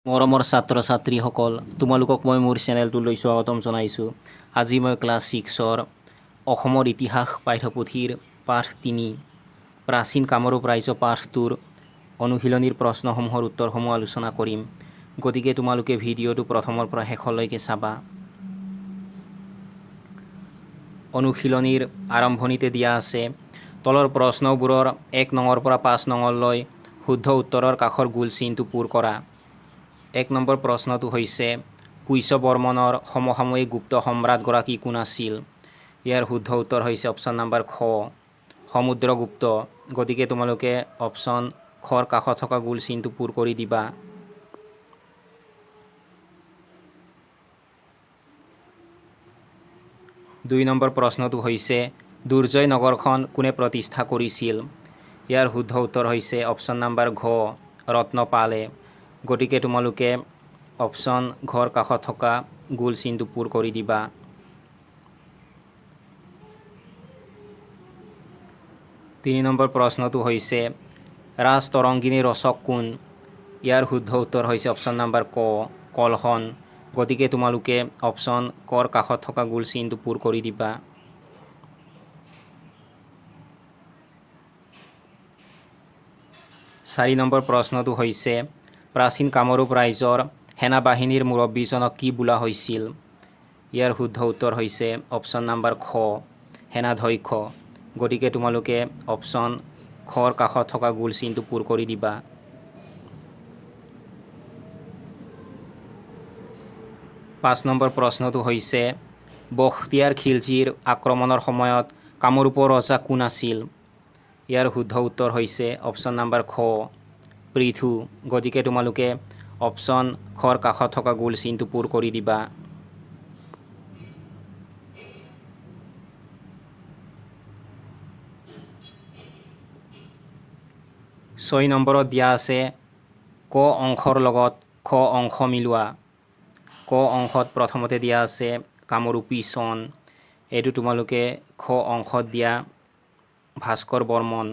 মৰমৰ ছাত্ৰ ছাত্ৰীসকল, তোমালোকক মই মোৰ চেনেলটোলৈ স্বাগতম জনাইছোঁ। আজি মই ক্লাছ 6ৰ অসমৰ ইতিহাস পাঠ্যপুথিৰ পাঠ 3 প্ৰাচীন কামৰূপ ৰাজ্য পাঠটোৰ অনুশীলনীৰ প্ৰশ্নসমূহৰ উত্তৰসমূহ আলোচনা কৰিম। গতিকে তোমালোকে ভিডিঅ'টো প্ৰথমৰ পৰা শেষলৈকে চাবা। অনুশীলনীৰ আৰম্ভণিতে দিয়া আছে, তলৰ প্ৰশ্নবোৰৰ 1 নঙৰ পৰা 5 নঙলৈ শুদ্ধ উত্তৰৰ কাষৰ গোল চিনটো পূৰ কৰা। 1 নম্বৰ প্ৰশ্নটো হৈছে, কুশ বৰ্মনৰ সমসাময়িক গুপ্ত সম্ৰাটগৰাকী কোন আছিল? ইয়াৰ শুদ্ধ উত্তৰ হৈছে অপশ্যন নম্বৰ খ, সমুদ্ৰগুপ্ত। গতিকে তোমালোকে অপশ্যন খৰ কাষত থকা গোল চিনটো পূৰ কৰি দিবা। দুই নম্বৰ প্ৰশ্নটো হৈছে, দুৰ্জয় নগৰখন কোনে প্ৰতিষ্ঠা কৰিছিল? ইয়াৰ শুদ্ধ উত্তৰ হৈছে অপশ্যন নম্বৰ ঘ, ৰত্নপালে। গতিকে তোমালোকে অপশ্যন ঘৰ কাষত থকা গোল চিনটো পূৰ কৰি দিবা। 3 নম্বৰ প্ৰশ্নটো হৈছে, ৰাজ তৰংগিনী ৰচক কোন? ইয়াৰ শুদ্ধ উত্তৰ হৈছে অপশ্যন নম্বৰ ক, কলহন। গতিকে তোমালোকে অপশ্যন কৰ কাষত থকা গোল চিনটো পূৰ কৰি দিবা। 4 নম্বৰ প্ৰশ্নটো হৈছে, প্ৰাচীন কামৰূপ ৰাজ্যৰ সেনাবাহিনীৰ মুৰব্বীজনক কি বোলা হৈছিল? ইয়াৰ শুদ্ধ উত্তৰ হৈছে অপশ্যন নম্বৰ খ, সেনাধ্যক্ষ। গতিকে তোমালোকে অপশ্যন খৰ কাষত থকা গোল চিনটো পূৰ কৰি দিবা। 5 নম্বৰ প্ৰশ্নটো হৈছে, বখতিয়াৰ খিলজীৰ আক্ৰমণৰ সময়ত কামৰূপৰ ৰজা কোন আছিল? ইয়াৰ শুদ্ধ উত্তৰ হৈছে অপশ্যন নম্বৰ খ, পৃথু। গতিকে তোমালোকে অপশ্যন খৰ কাষত থকা গোল চিনটো পূৰ কৰি দিবা। 6 নম্বৰত দিয়া আছে, ক অংশৰ লগত খ অংশ মিলোৱা। ক অংশত প্ৰথমতে দিয়া আছে কামৰূপী চন। এইটো তোমালোকে খ অংশত দিয়া ভাস্কৰ বৰ্মন,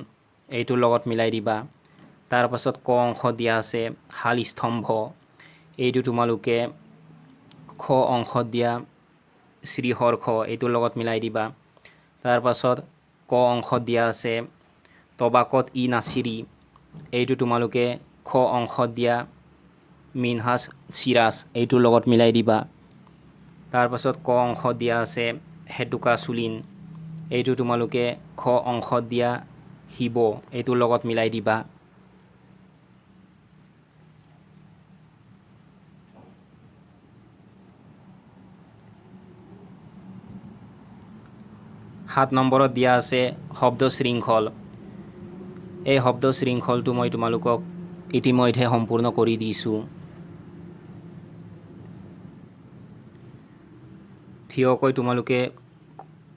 এইটোৰ লগত মিলাই দিবা। তাৰ পাছত ক অংশত দিয়া আছে শাল স্তম্ভ, এইটো তোমালোকে খ অংশত দিয়া শ্ৰীহৰ্ষ, এইটোৰ লগত মিলাই দিবা। তাৰ পাছত ক অংশত দিয়া আছে তবাকত ই নাছিৰী, এইটো তোমালোকে খ অংশত দিয়া মিনহাজ চিৰাজ, এইটোৰ লগত মিলাই দিবা। তাৰ পাছত ক অংশত দিয়া আছে হেটুকা চুলিন, এইটো তোমালোকে খ অংশত দিয়া শিৱ, এইটোৰ লগত মিলাই দিবা। 7 নম্বৰত দিয়া আছে শব্দ শৃংখল। এই শব্দ শৃংখলটো মই তোমালোকক ইতিমধ্যে সম্পূৰ্ণ কৰি দিছোঁ। থিয়কৈ তোমালোকে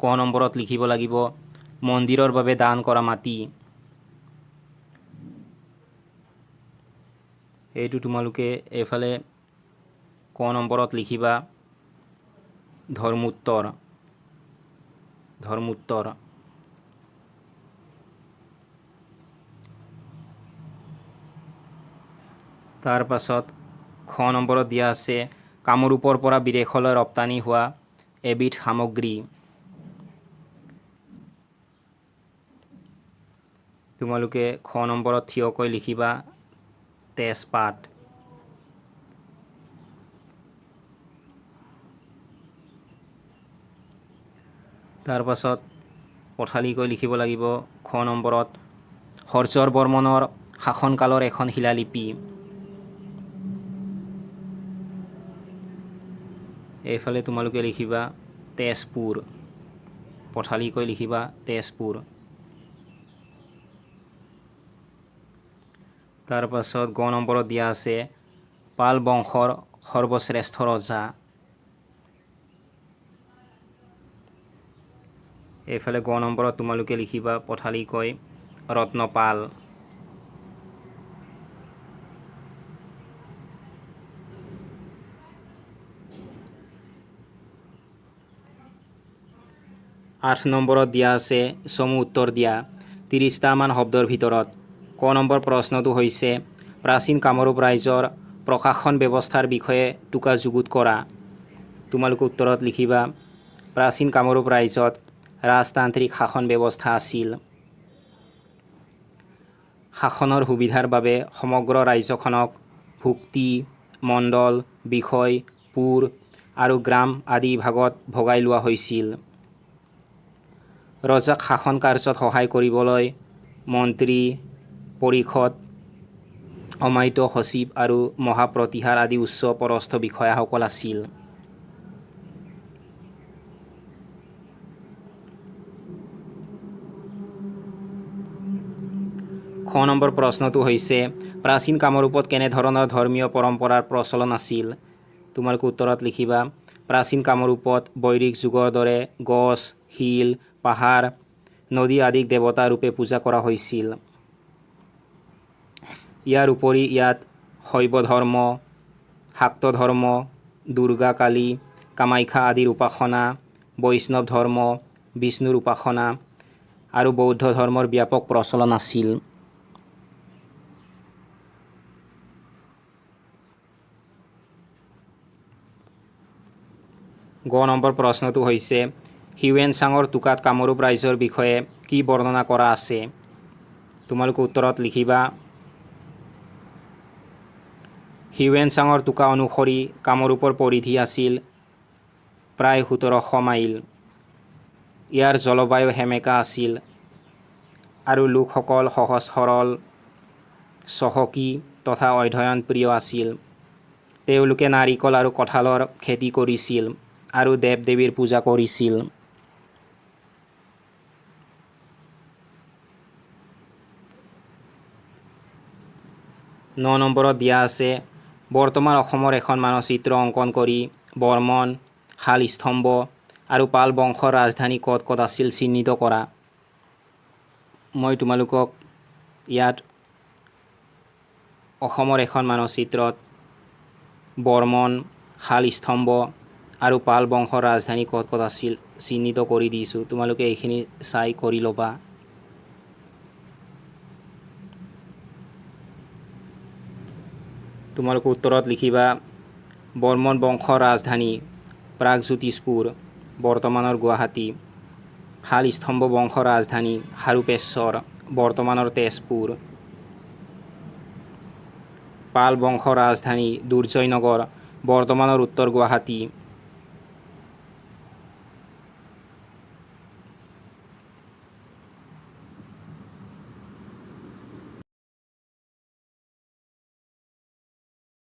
ক নম্বৰত লিখিব লাগিব, মন্দিৰৰ বাবে দান কৰা মাটি। এইটো তোমালোকে এইফালে ক নম্বৰত লিখিবা ধৰ্মোত্তৰ। তাৰ পাছত খ নম্বৰত দিয়া আছে, কামৰূপৰ পৰা বিদেশলৈ ৰপ্তানি হোৱা এবিধ সামগ্ৰী। তোমালোকে খ নম্বৰত থিয়কৈ লিখিবা তেজপাত। তাৰ পাছত পথালিকৈ লিখিব লাগিব খ নম্বৰত, হৰ্ষৰ বৰ্মনৰ শাসনকালৰ এখন শিলালিপি। এইফালে তোমালোকে লিখিবা তেজপুৰ, পথালিকৈ লিখিবা তেজপুৰ। তাৰ পাছত গ নম্বৰত দিয়া আছে, পাল বংশৰ সৰ্বশ্ৰেষ্ঠ ৰজা। এইফালে গ নম্বৰত তোমালোকে লিখিবা পথালিকৈ ৰত্নপাল। আঠ নম্বৰত দিয়া আছে চমু উত্তৰ দিয়া 30টামান শব্দৰ ভিতৰত। ক নম্বৰ প্ৰশ্নটো হৈছে, প্ৰাচীন কামৰূপ ৰাজ্যৰ প্ৰশাসন ব্যৱস্থাৰ বিষয়ে টোকা যুগুত কৰা। তোমালোকে উত্তৰত লিখিবা প্ৰাচীন কামৰূপ ৰাজ্যত ৰাজতান্ত্ৰিক শাসন ব্যৱস্থা আছিল। শাসনৰ সুবিধাৰ বাবে সমগ্ৰ ৰাজ্যখনক ভুক্তি, মণ্ডল, বিষয়, পুৰ আৰু গ্ৰাম আদি ভাগত ভগাই লোৱা হৈছিল। ৰজাক শাসন কাৰ্যত সহায় কৰিবলৈ মন্ত্ৰী, পৰিষদ, অমাত্য সচিব আৰু মহাপ্ৰতিহাৰ আদি উচ্চ পদস্থ বিষয়াসকল আছিল। খ নম্বৰ প্ৰশ্নটো হৈছে প্ৰাচীন কামৰূপত কেনেধৰণৰ ধৰ্মীয় পৰম্পৰাৰ প্ৰচলন আছিল। তোমালোকে উত্তৰত লিখিবা প্ৰাচীন কামৰূপত বৈদিক যুগৰ দৰে গছ, শিল, পাহাৰ, নদী আদিক দেৱতা ৰূপে পূজা কৰা হৈছিল। ইয়াৰ উপৰি ইয়াত শৈৱ ধৰ্ম, শাক্ত ধৰ্ম, দুৰ্গা, কালী, কামাখ্যা আদিৰ উপাসনা, বৈষ্ণৱ ধৰ্ম, বিষ্ণুৰ উপাসনা আৰু বৌদ্ধ ধৰ্মৰ ব্যাপক প্ৰচলন আছিল। গ নম্বৰ প্ৰশ্নটো হৈছে হিউৱেন-চাঙৰ টোকাত কামৰূপ ৰাজ্যৰ বিষয়ে কি বৰ্ণনা কৰা আছে। তোমালোকে উত্তৰত লিখিবা হিউৱেন-চাঙৰ টোকা অনুসৰি কামৰূপৰ পৰিধি আছিল প্ৰায় ১৭০০ মাইল। ইয়াৰ জলবায়ু সেমেকা আছিল আৰু লোকসকল সহজ সৰল, চহকী তথা অধ্যয়ন প্ৰিয় আছিল। তেওঁলোকে নাৰিকল আৰু কঁঠালৰ খেতি কৰিছিল আৰু দেৱ-দেৱীৰ পূজা কৰিছিল। ন নম্বৰত দিয়া আছে বৰ্তমান অসমৰ এখন মানচিত্ৰ অংকন কৰি বৰ্মন, শালস্তম্ভ আৰু পাল বংশৰ ৰাজধানী ক'ত ক'ত আছিল চিহ্নিত কৰা। মই তোমালোকক ইয়াত অসমৰ এখন মানচিত্ৰত বৰ্মন, শালস্তম্ভ আৰু পাল বংশৰ ৰাজধানী ক'ত ক'ত আছিল চিহ্নিত কৰি দিছোঁ। তোমালোকে এইখিনি চাই কৰি ল'বা। তোমালোকে উত্তৰত লিখিবা বৰ্মন বংশৰ ৰাজধানী প্ৰাগজ্যোতিষপুৰ, বৰ্তমানৰ গুৱাহাটী। শালস্তম্ভ বংশৰ ৰাজধানী হাৰুপেশ্বৰ, বৰ্তমানৰ তেজপুৰ। পাল বংশৰ ৰাজধানী দুৰ্জয়নগৰ, বৰ্তমানৰ উত্তৰ গুৱাহাটী।